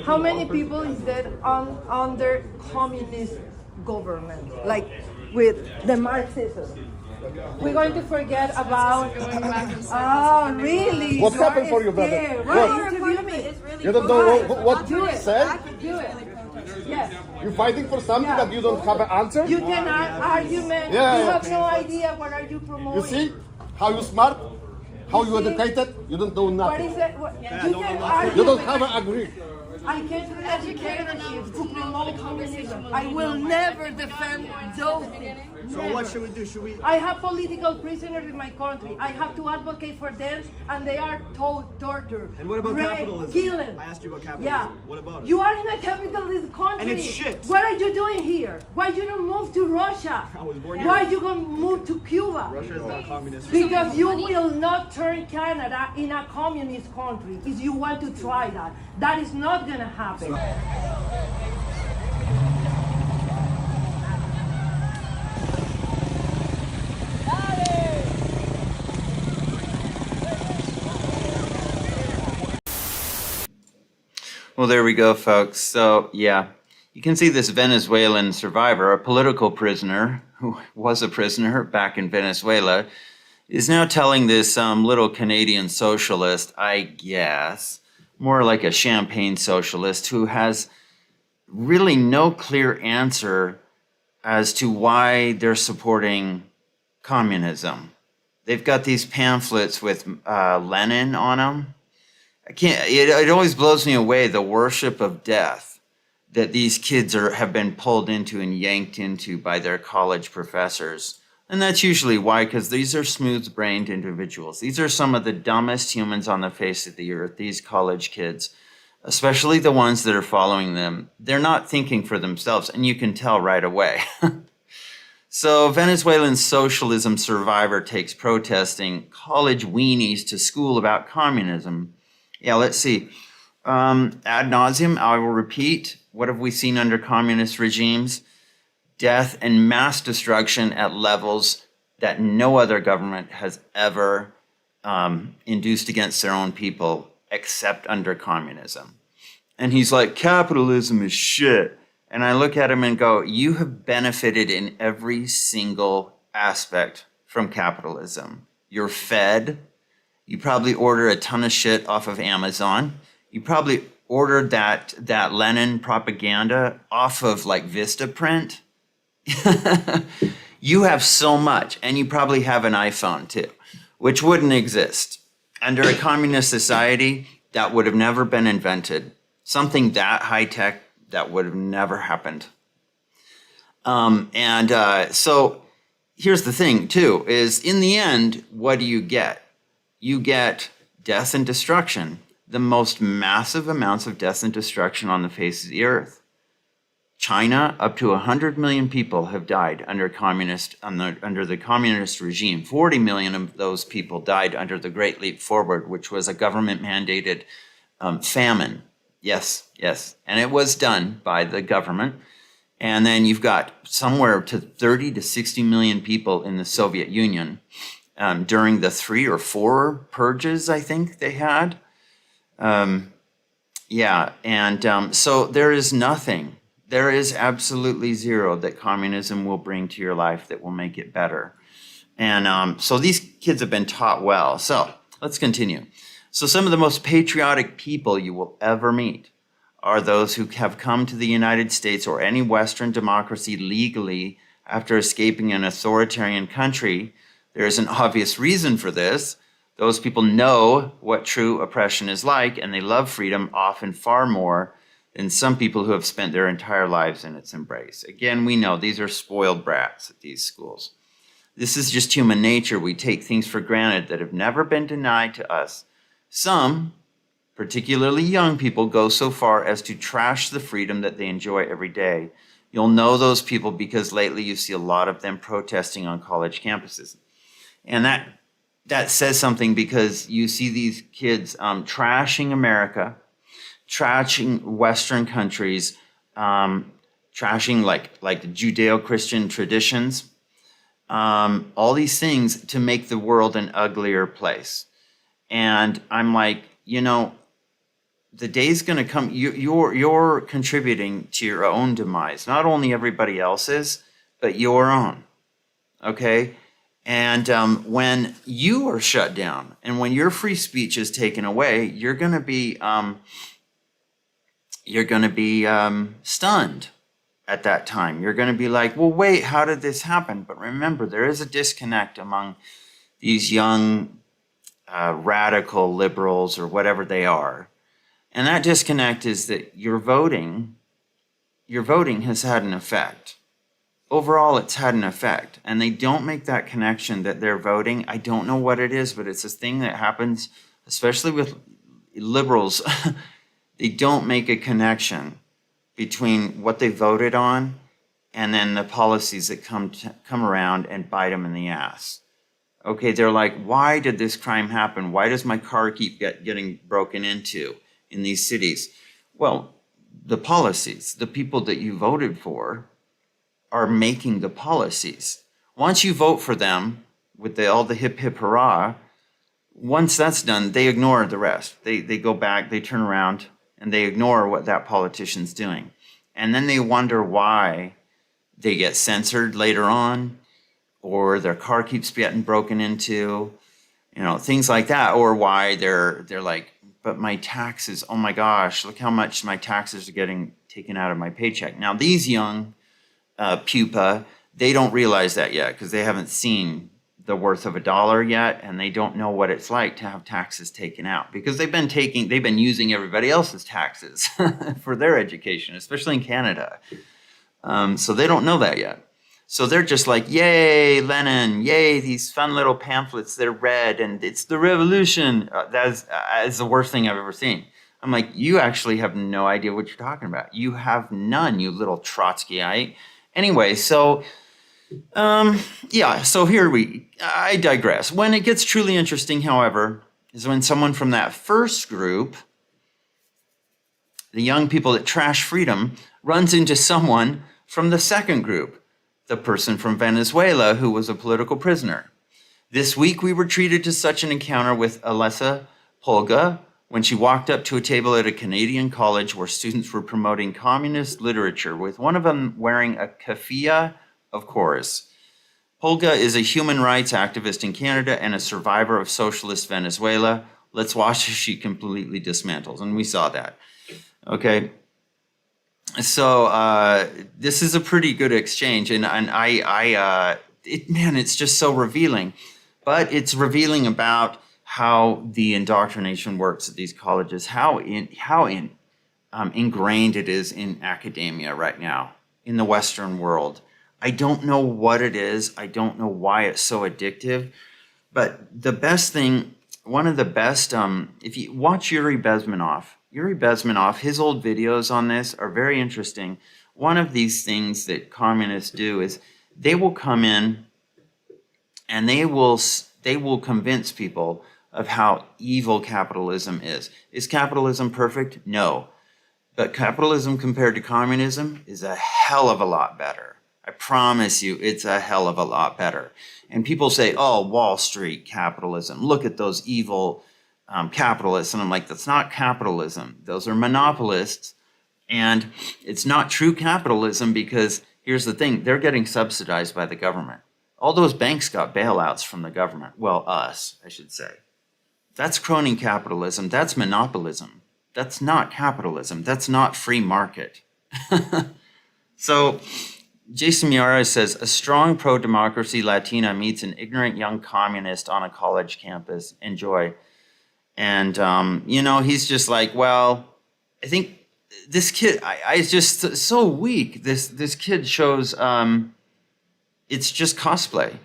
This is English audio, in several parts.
How many people is there under communist government, like with the Marxism? We're going to forget about. Oh, really? What happened for you, brother? Right, interview me. You don't know what Do it. said? Do it. Yes. You're fighting for something that you don't have an answer? You can argument. Yeah, You yeah. have no idea what are you promoting. You see how you smart? How you educated? You don't know What nothing. is it? You can argue. You don't have an agree. I can't educate you to promote communism. I will never defend those things. So what should we do? Should we? I have political prisoners in my country. I have to advocate for them, and they are tortured. And what about raped, capitalism? Killing. I asked you about capitalism. Yeah. What about it? You are in a capitalist country. And it's shit. What are you doing here? Why you don't move to Russia? I was born Why here. you gonna move to Cuba? Russia is not communist. Because you will not turn Canada in a communist country if you want to try that. That is not going to happen. Well, there we go, folks. So, yeah, you can see this Venezuelan survivor, a political prisoner who was a prisoner back in Venezuela, is now telling this little Canadian socialist, I guess, more like a champagne socialist, who has really no clear answer as to why they're supporting communism. They've got these pamphlets with Lenin on them. It always blows me away, the worship of death that these kids have been pulled into and yanked into by their college professors. And that's usually why, because these are smooth-brained individuals. These are some of the dumbest humans on the face of the earth, these college kids, especially the ones that are following them. They're not thinking for themselves, and you can tell right away. So Venezuelan socialism survivor takes protesting college weenies to school about communism. Yeah, let's see. Ad nauseum, I will repeat. What have we seen under communist regimes? Death and mass destruction at levels that no other government has ever induced against their own people except under communism. And he's like, capitalism is shit. And I look at him and go, you have benefited in every single aspect from capitalism. You're fed. You probably order a ton of shit off of Amazon. You probably ordered that Lenin propaganda off of like Vistaprint. You have so much, and you probably have an iPhone too, which wouldn't exist. Under a communist society, that would have never been invented. Something that high-tech, that would have never happened. So here's the thing too, is in the end, what do you get? You get death and destruction, the most massive amounts of death and destruction on the face of the earth. China, up to 100 million people have died under the communist regime. 40 million of those people died under the Great Leap Forward, which was a government-mandated famine. Yes. And it was done by the government. And then you've got somewhere to 30 to 60 million people in the Soviet Union during the 3 or 4 purges, I think they had. So there is nothing. There is absolutely zero that communism will bring to your life that will make it better. And so these kids have been taught well. So let's continue. So some of the most patriotic people you will ever meet are those who have come to the United States or any Western democracy legally after escaping an authoritarian country. There is an obvious reason for this. Those people know what true oppression is like, and they love freedom often far more than some people who have spent their entire lives in its embrace. Again, we know these are spoiled brats at these schools. This is just human nature. We take things for granted that have never been denied to us. Some, particularly young people, go so far as to trash the freedom that they enjoy every day. You'll know those people because lately you see a lot of them protesting on college campuses. And that says something, because you see these kids trashing America, trashing Western countries, trashing like the Judeo-Christian traditions, all these things to make the world an uglier place. And I'm like, the day's going to come. You're contributing to your own demise, not only everybody else's, but your own. Okay, and when you are shut down, and when your free speech is taken away, you're going to be stunned at that time. You're going to be like, well, wait, how did this happen? But remember, there is a disconnect among these young radical liberals or whatever they are. And that disconnect is that your voting has had an effect. Overall, it's had an effect. And they don't make that connection that they're voting. I don't know what it is, but it's a thing that happens, especially with liberals. They don't make a connection between what they voted on and then the policies that come around and bite them in the ass. Okay, they're like, why did this crime happen? Why does my car keep getting broken into in these cities? Well, the policies, the people that you voted for are making the policies. Once you vote for them with all the hip hip hurrah, once that's done, they ignore the rest. They go back, they turn around, and they ignore what that politician's doing. And then they wonder why they get censored later on, or their car keeps getting broken into, things like that, or why they're like, but my taxes, oh my gosh, look how much my taxes are getting taken out of my paycheck. Now, these young pupa, they don't realize that yet because they haven't seen the worth of $1 yet, and they don't know what it's like to have taxes taken out because they've been using everybody else's taxes for their education, especially in Canada. So they don't know that yet. So they're just like, yay, Lenin, yay, these fun little pamphlets, they're red, and it's the revolution. That is the worst thing I've ever seen. I'm like, you actually have no idea what you're talking about. You have none, you little Trotskyite. Anyway, so I digress. When it gets truly interesting, however, is when someone from that first group, the young people that trash freedom, runs into someone from the second group, the person from Venezuela who was a political prisoner. This week, we were treated to such an encounter with Alessa Polga when she walked up to a table at a Canadian college where students were promoting communist literature, with one of them wearing a keffiyeh, of course. Polga is a human rights activist in Canada and a survivor of socialist Venezuela. Let's watch as she completely dismantles. And we saw that. Okay. So this is a pretty good exchange. And it's just so revealing. But it's revealing about how the indoctrination works at these colleges, how ingrained it is in academia right now, in the Western world. I don't know what it is. I don't know why it's so addictive. But the best thing, one of the best, if you watch Yuri Bezmenov, his old videos on this are very interesting. One of these things that communists do is they will come in and they will convince people of how evil capitalism is. Is capitalism perfect? No. But capitalism compared to communism is a hell of a lot better. I promise you, it's a hell of a lot better. And people say, oh, Wall Street capitalism, look at those evil capitalists. And I'm like, that's not capitalism. Those are monopolists. And it's not true capitalism because here's the thing, they're getting subsidized by the government. All those banks got bailouts from the government. Well, us, I should say. That's crony capitalism. That's monopolism. That's not capitalism. That's not free market. So Jason Miara says, a strong pro-democracy Latina meets an ignorant young communist on a college campus. Enjoy. And, he's just like, well, I think this kid, I just so weak. This kid shows it's just cosplay.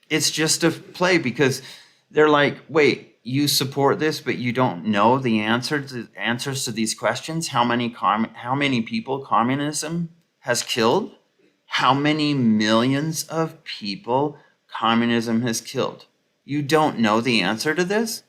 It's just a play because they're like, wait, you support this, but you don't know the answers to these questions? How many people communism has killed? How many millions of people communism has killed? You don't know the answer to this?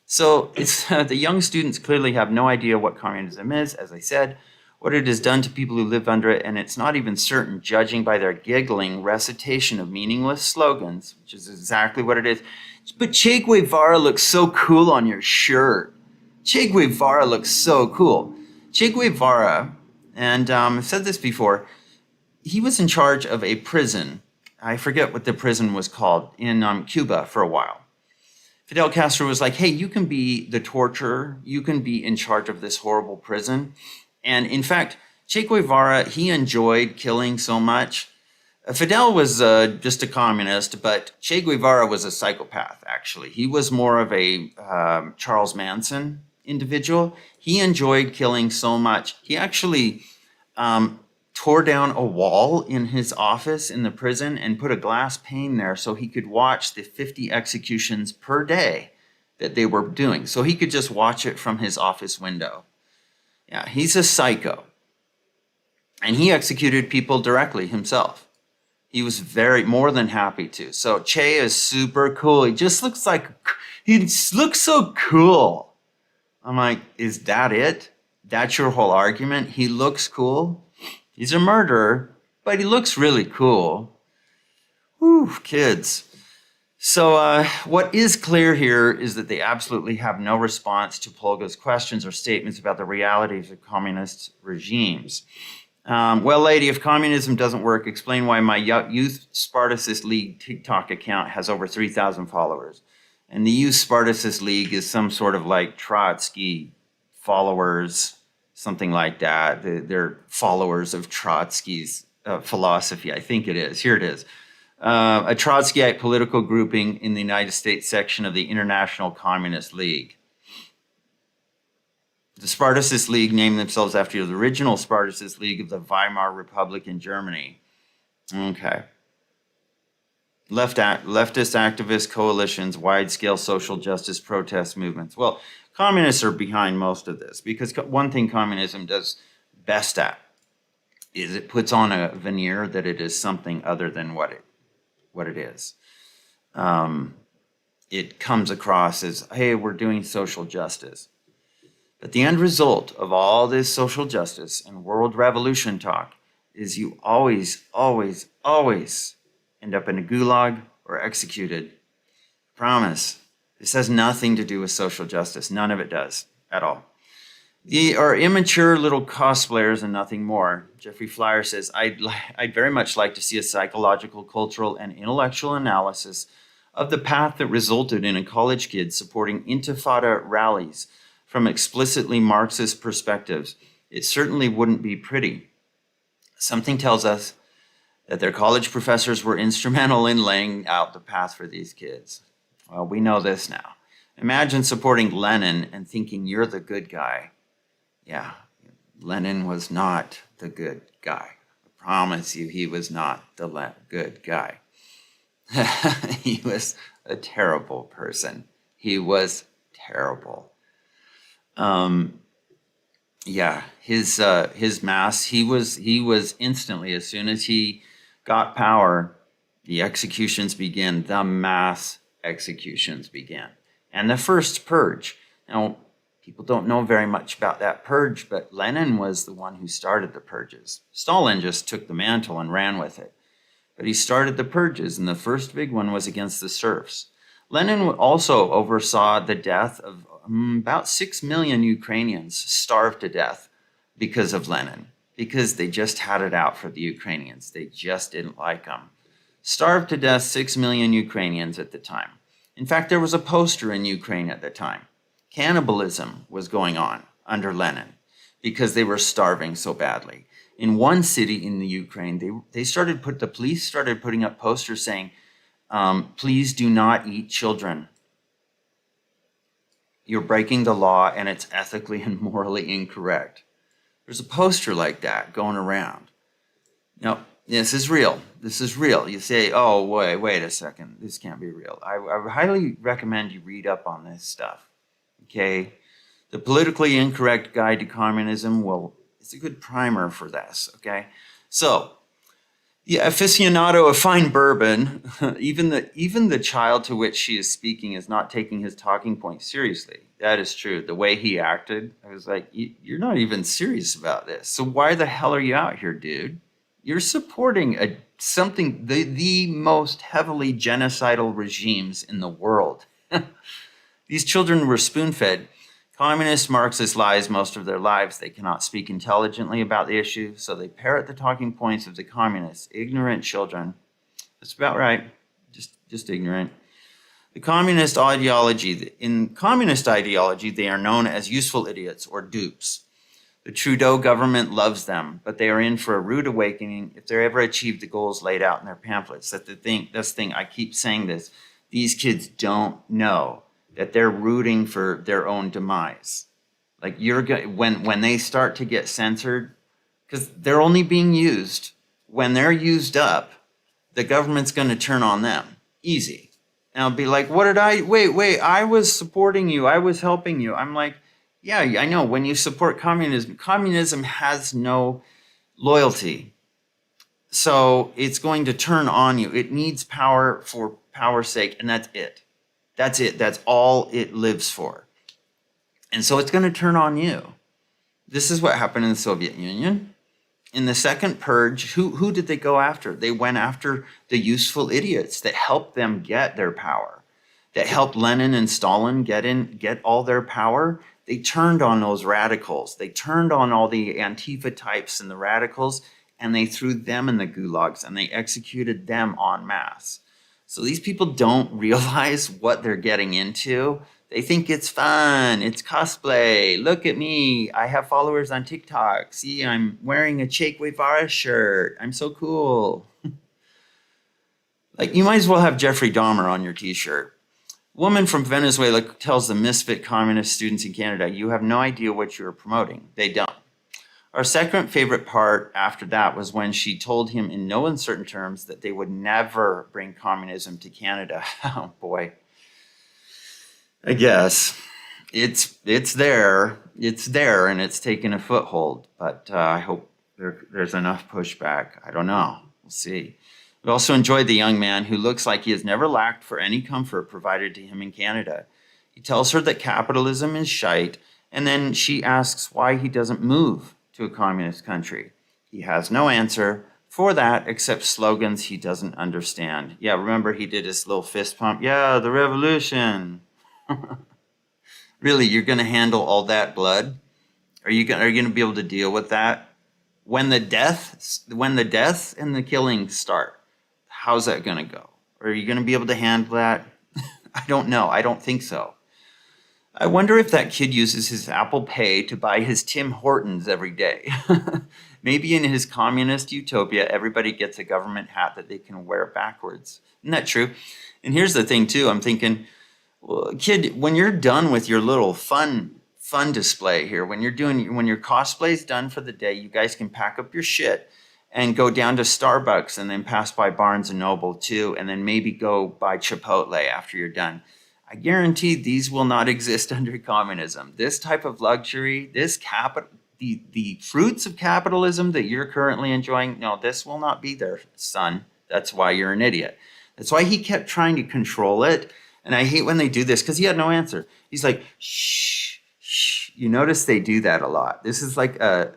So it's the young students clearly have no idea what communism is, as I said, what it has done to people who live under it, and it's not even certain, judging by their giggling recitation of meaningless slogans, which is exactly what it is. But Che Guevara looks so cool on your shirt. Che Guevara looks so cool. Che Guevara, and I've said this before, he was in charge of a prison. I forget what the prison was called, in Cuba for a while. Fidel Castro was like, hey, you can be the torturer. You can be in charge of this horrible prison. And in fact, Che Guevara, he enjoyed killing so much. Fidel was just a communist, but Che Guevara was a psychopath, actually. He was more of a Charles Manson individual. He enjoyed killing so much. He actually tore down a wall in his office in the prison and put a glass pane there so he could watch the 50 executions per day that they were doing. So he could just watch it from his office window. Yeah, he's a psycho. And he executed people directly himself. He was more than happy to. So Che is super cool. He just looks so cool. I'm like, is that it? That's your whole argument? He looks cool? He's a murderer, but he looks really cool. Whew, kids. So what is clear here is that they absolutely have no response to Polga's questions or statements about the realities of communist regimes. Well, lady, if communism doesn't work, explain why my Youth Spartacist League TikTok account has over 3,000 followers. And the Youth Spartacist League is some sort of like Trotsky followers, something like that. They're followers of Trotsky's philosophy. I think it is. Here it is. A Trotskyite political grouping in the United States section of the International Communist League. The Spartacist League named themselves after the original Spartacist League of the Weimar Republic in Germany. Okay. Leftist activist coalitions, wide-scale social justice protest movements. Well, communists are behind most of this because one thing communism does best at is it puts on a veneer that it is something other than what it is. It comes across as, hey, we're doing social justice. But the end result of all this social justice and world revolution talk is you always, always, always end up in a gulag or executed. Promise. This has nothing to do with social justice. None of it does at all. They are immature little cosplayers and nothing more. Jeffrey Flyer says, I'd very much like to see a psychological, cultural, and intellectual analysis of the path that resulted in a college kid supporting Intifada rallies from explicitly Marxist perspectives. It certainly wouldn't be pretty. Something tells us that their college professors were instrumental in laying out the path for these kids. Well, we know this now. Imagine supporting Lenin and thinking you're the good guy. Yeah, Lenin was not the good guy. I promise you, he was not the good guy. He was a terrible person. He was terrible. Yeah, his mass, he was instantly, as soon as he got power, the executions began, the mass executions began. And the first purge. Now, people don't know very much about that purge, but Lenin was the one who started the purges. Stalin just took the mantle and ran with it. But he started the purges, and the first big one was against the serfs. Lenin also oversaw the death of about 6 million Ukrainians starved to death because of Lenin, because they just had it out for the Ukrainians. They just didn't like them. Starved to death 6 million Ukrainians at the time. In fact, there was a poster in Ukraine at the time. Cannibalism was going on under Lenin because they were starving so badly. In one city in the Ukraine, the police started putting up posters saying, please do not eat children. You're breaking the law and it's ethically and morally incorrect. There's a poster like that going around. Now, this is real. This is real. You say, oh, wait a second. This can't be real. I highly recommend you read up on this stuff. Okay? The Politically Incorrect Guide to Communism, it's a good primer for this. Okay? So, the aficionado of fine bourbon, even the child to which she is speaking is not taking his talking point seriously. That is true. The way he acted, I was like, you're not even serious about this. So why the hell are you out here, dude? You're supporting the most heavily genocidal regimes in the world. These children were spoon-fed Communist Marxists lies most of their lives. They cannot speak intelligently about the issue, so they parrot the talking points of the communists, ignorant children. That's about right, just ignorant. In communist ideology, they are known as useful idiots or dupes. The Trudeau government loves them, but they are in for a rude awakening if they ever achieve the goals laid out in their pamphlets. That's the thing, I keep saying this. These kids don't know that they're rooting for their own demise. Like when they start to get censored, because they're only being used, when they're used up, the government's going to turn on them. Easy. And I'll be like, wait, I was supporting you. I was helping you. I'm like, yeah, I know. When you support communism has no loyalty. So it's going to turn on you. It needs power for power's sake, and that's it. That's it. That's all it lives for. And so it's going to turn on you. This is what happened in the Soviet Union. In the second purge, who did they go after? They went after the useful idiots that helped them get their power, that helped Lenin and Stalin get all their power. They turned on those radicals. They turned on all the Antifa types and the radicals, and they threw them in the gulags, and they executed them en masse. So these people don't realize what they're getting into. They think it's fun. It's cosplay. Look at me. I have followers on TikTok. See, I'm wearing a Che Guevara shirt. I'm so cool. Like, you might as well have Jeffrey Dahmer on your t-shirt. Woman from Venezuela tells the misfit communist students in Canada, you have no idea what you're promoting. They don't. Our second favorite part after that was when she told him in no uncertain terms that they would never bring communism to Canada. Oh boy. I guess it's there, and it's taken a foothold, but I hope there's enough pushback. I don't know. We'll see. We also enjoyed the young man who looks like he has never lacked for any comfort provided to him in Canada. He tells her that capitalism is shite, and then she asks why he doesn't move to a communist country. He has no answer for that except slogans he doesn't understand. Yeah, remember he did his little fist pump? Yeah, the revolution. Really, you're going to handle all that blood? Are you going to be able to deal with that? When the deaths and the killings start, how's that going to go? Are you going to be able to handle that? I don't know. I don't think so. I wonder if that kid uses his Apple Pay to buy his Tim Hortons every day. Maybe in his communist utopia, everybody gets a government hat that they can wear backwards. Isn't that true? And here's the thing, too. I'm thinking, well, kid, when you're done with your little fun display here, when your cosplay's done for the day, you guys can pack up your shit and go down to Starbucks and then pass by Barnes and Noble too, and then maybe go buy Chipotle after you're done. I guarantee these will not exist under communism. This type of luxury, the fruits of capitalism that you're currently enjoying, no, this will not be there, son. That's why you're an idiot. That's why he kept trying to control it. And I hate when they do this because he had no answer. He's like, shh, shh. You notice they do that a lot. This is like a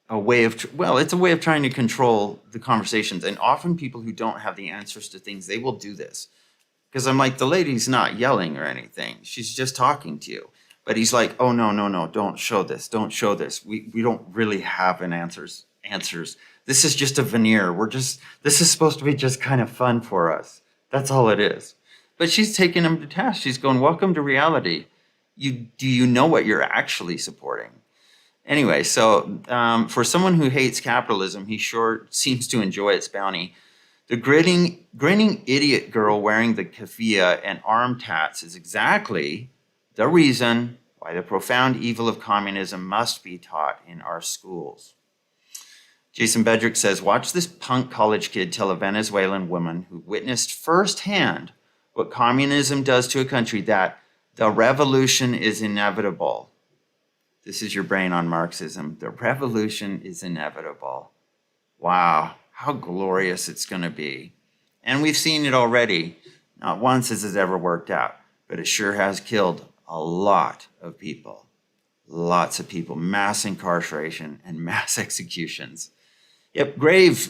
way of, it's a way of trying to control the conversations. And often people who don't have the answers to things, they will do this. Because I'm like, the lady's not yelling or anything. She's just talking to you. But he's like, oh, no, don't show this. Don't show this. We don't really have answers. This is just a veneer. This is supposed to be just kind of fun for us. That's all it is. But she's taking him to task. She's going, welcome to reality. Do you know what you're actually supporting? Anyway, so for someone who hates capitalism, he sure seems to enjoy its bounty. The grinning idiot girl wearing the keffiyeh and arm tats is exactly the reason why the profound evil of communism must be taught in our schools. Jason Bedrick says, watch this punk college kid tell a Venezuelan woman who witnessed firsthand what communism does to a country that the revolution is inevitable. This is your brain on Marxism. The revolution is inevitable. Wow, how glorious it's going to be. And we've seen it already. Not once has it ever worked out, but it sure has killed a lot of people. Lots of people, mass incarceration and mass executions. Yep, graves.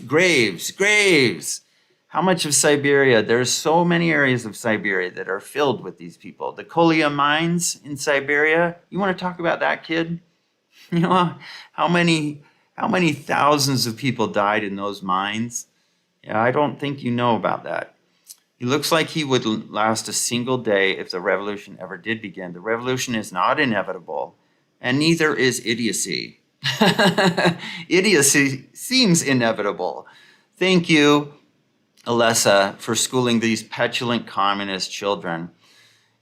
How much of Siberia? There's so many areas of Siberia that are filled with these people. The Kolia mines in Siberia, you want to talk about that, kid? You know, how many thousands of people died in those mines? Yeah, I don't think you know about that. He looks like he would last a single day if the revolution ever did begin. The revolution is not inevitable, and neither is idiocy. Idiocy seems inevitable. Thank you, Alessa, for schooling these petulant communist children.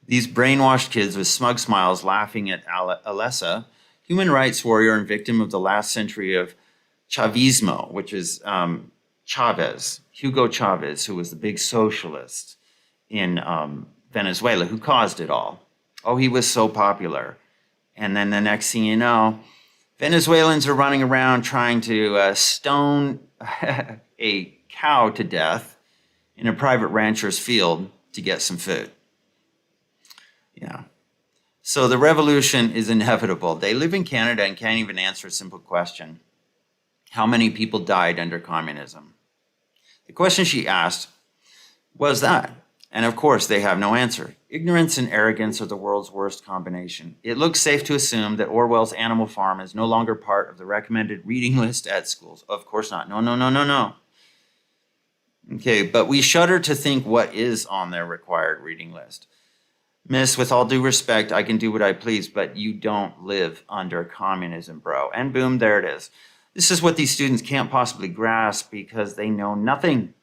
These brainwashed kids with smug smiles laughing at Alessa, human rights warrior and victim of the last century of Chavismo, which is Chavez, Hugo Chavez, who was the big socialist in Venezuela, who caused it all. Oh, he was so popular. And then the next thing you know, Venezuelans are running around trying to stone a cow to death in a private rancher's field to get some food. Yeah. So the revolution is inevitable. They live in Canada and can't even answer a simple question. How many people died under communism? The question she asked was that. And of course, they have no answer. Ignorance and arrogance are the world's worst combination. It looks safe to assume that Orwell's Animal Farm is no longer part of the recommended reading list at schools. Of course not. No, no, no, no, no. Okay, but we shudder to think what is on their required reading list. Miss, with all due respect, I can do what I please, but you don't live under communism, bro. And boom, there it is. This is what these students can't possibly grasp because they know nothing.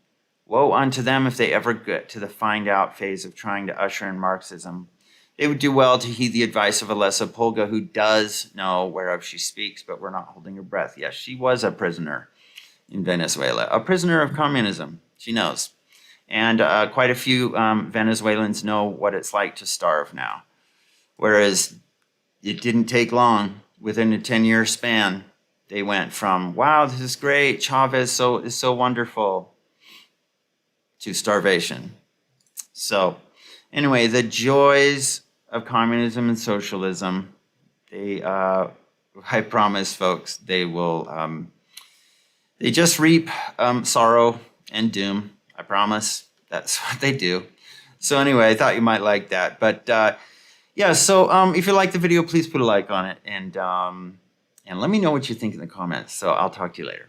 Woe unto them if they ever get to the find out phase of trying to usher in Marxism. They would do well to heed the advice of Alessa Polga, who does know whereof she speaks, but we're not holding her breath. Yes, she was a prisoner in Venezuela, a prisoner of communism. She knows. And quite a few Venezuelans know what it's like to starve now. Whereas it didn't take long. Within a 10-year span, they went from, wow, this is great, Chavez is so wonderful, to starvation. So anyway, the joys of communism and socialism, I promise folks, they just reap sorrow and doom. I promise. That's what they do. So anyway, I thought you might like that. But yeah, so if you like the video, please put a like on it. And let me know what you think in the comments. So I'll talk to you later.